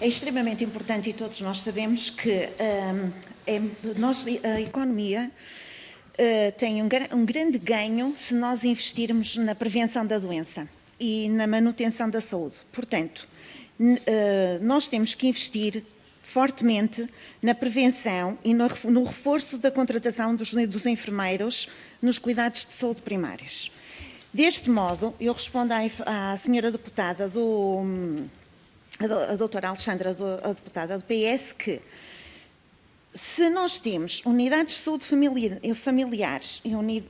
É extremamente importante e todos nós sabemos que a economia tem um grande ganho se nós investirmos na prevenção da doença e na manutenção da saúde. Portanto, nós temos que investir fortemente na prevenção e no reforço da contratação dos enfermeiros nos cuidados de saúde primários. Deste modo, eu respondo à senhora deputada, a doutora Alexandra, a deputada do PS, que se nós temos unidades de saúde familiares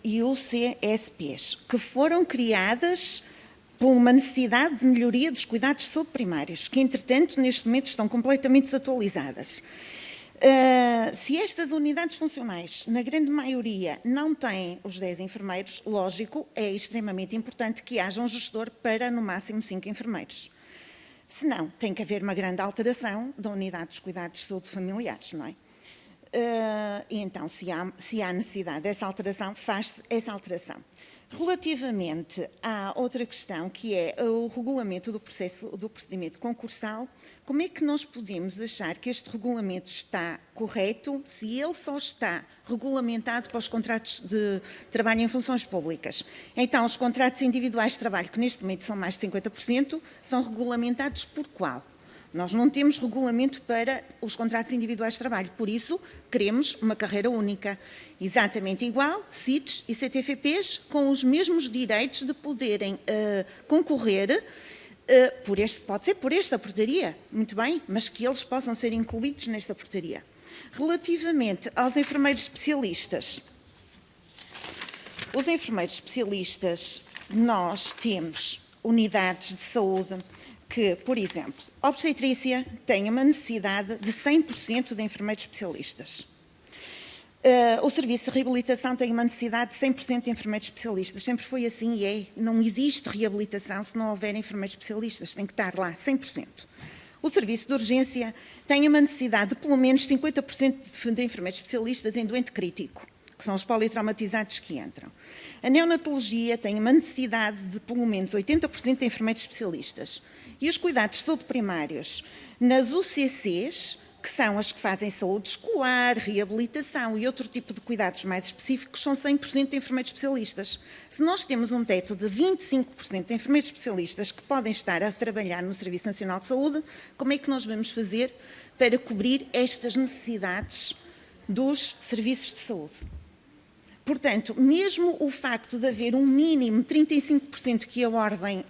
e UCSPs que foram criadas por uma necessidade de melhoria dos cuidados de saúde primários, que entretanto neste momento estão completamente desatualizadas, se estas unidades funcionais, na grande maioria, não têm os 10 enfermeiros, lógico, é extremamente importante que haja um gestor para no máximo 5 enfermeiros. Se não, tem que haver uma grande alteração da unidade dos cuidados de saúde familiares, não é? E então, se há necessidade dessa alteração, faz-se essa alteração. Relativamente à outra questão, que é o regulamento do procedimento concursal, como é que nós podemos achar que este regulamento está correto se ele só está regulamentado para os contratos de trabalho em funções públicas? Então, os contratos individuais de trabalho, que neste momento são mais de 50%, são regulamentados por qual? Nós não temos regulamento para os contratos individuais de trabalho, por isso queremos uma carreira única, exatamente igual, CITs e CTFPs, com os mesmos direitos de poderem concorrer, pode ser por esta portaria, muito bem, mas que eles possam ser incluídos nesta portaria. Relativamente aos enfermeiros especialistas, os enfermeiros especialistas, nós temos unidades de saúde que, por exemplo, a obstetrícia tem uma necessidade de 100% de enfermeiros especialistas. O serviço de reabilitação tem uma necessidade de 100% de enfermeiros especialistas. Sempre foi assim e é. Não existe reabilitação se não houver enfermeiros especialistas. Tem que estar lá, 100%. O serviço de urgência tem uma necessidade de pelo menos 50% de enfermeiros especialistas em doente crítico, que são os politraumatizados que entram. A neonatologia tem uma necessidade de pelo menos 80% de enfermeiros especialistas. E os cuidados de saúde primários nas UCCs, que são as que fazem saúde escolar, reabilitação e outro tipo de cuidados mais específicos, são 100% de enfermeiros especialistas. Se nós temos um teto de 25% de enfermeiros especialistas que podem estar a trabalhar no Serviço Nacional de Saúde, como é que nós vamos fazer para cobrir estas necessidades dos serviços de saúde? Portanto, mesmo o facto de haver um mínimo de 35% que a Ordem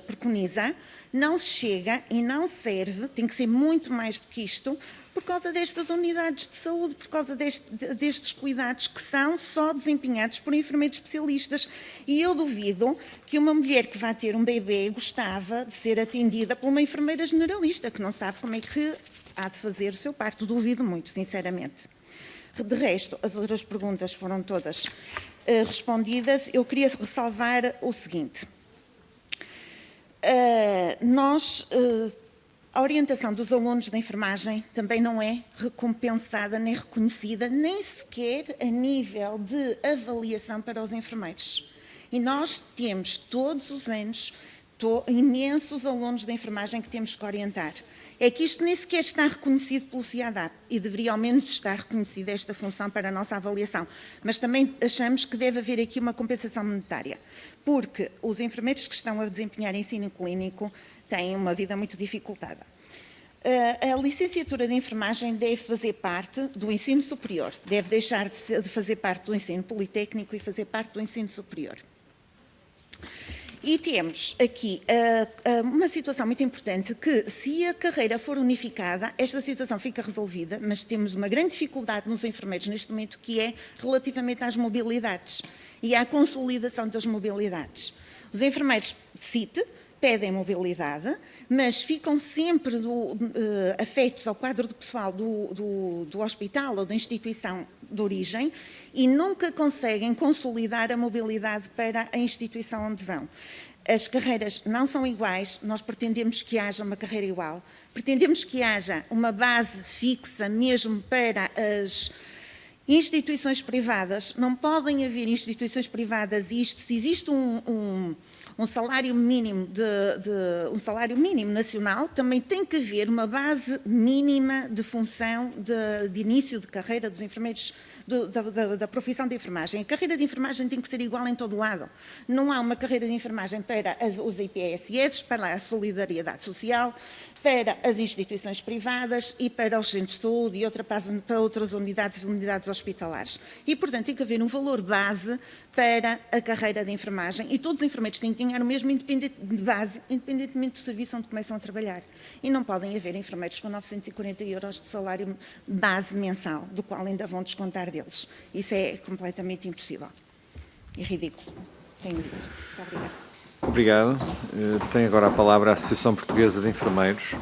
preconiza, não se chega e não serve, tem que ser muito mais do que isto, por causa destas unidades de saúde, por causa destes cuidados que são só desempenhados por enfermeiros especialistas. E eu duvido que uma mulher que vai ter um bebê gostava de ser atendida por uma enfermeira generalista, que não sabe como é que há de fazer o seu parto. Duvido muito, sinceramente. De resto, as outras perguntas foram todas respondidas. Eu queria ressalvar o seguinte. A orientação dos alunos da enfermagem também não é recompensada nem reconhecida, nem sequer a nível de avaliação para os enfermeiros. E nós temos todos os anos imensos alunos da enfermagem que temos que orientar. É que isto nem sequer está reconhecido pelo CIADAP e deveria ao menos estar reconhecida esta função para a nossa avaliação. Mas também achamos que deve haver aqui uma compensação monetária, porque os enfermeiros que estão a desempenhar ensino clínico têm uma vida muito dificultada. A licenciatura de enfermagem deve fazer parte do ensino superior, deve deixar de fazer parte do ensino politécnico e fazer parte do ensino superior. E temos aqui uma situação muito importante que, se a carreira for unificada, esta situação fica resolvida, mas temos uma grande dificuldade nos enfermeiros neste momento, que é relativamente às mobilidades e à consolidação das mobilidades. Os enfermeiros CIT pedem mobilidade, mas ficam sempre afetos ao quadro do pessoal do hospital ou da instituição de origem e nunca conseguem consolidar a mobilidade para a instituição onde vão. As carreiras não são iguais, nós pretendemos que haja uma carreira igual, pretendemos que haja uma base fixa mesmo para Instituições privadas, não podem haver instituições privadas, e isto, se existe um salário mínimo um salário mínimo nacional, também tem que haver uma base mínima de função de início de carreira dos enfermeiros da profissão de enfermagem. A carreira de enfermagem tem que ser igual em todo o lado. Não há uma carreira de enfermagem para os IPSS, para a solidariedade social, para as instituições privadas e para os centros de saúde e para outras unidades hospitalares. E, portanto, tem que haver um valor base para a carreira de enfermagem e todos os enfermeiros têm que ganhar o mesmo de base, independentemente do serviço onde começam a trabalhar. E não podem haver enfermeiros com 940 euros de salário base mensal, do qual ainda vão descontar deles. Isso é completamente impossível e ridículo. Tenho dito. Muito obrigada. Obrigado. Tem agora a palavra a Associação Portuguesa de Enfermeiros.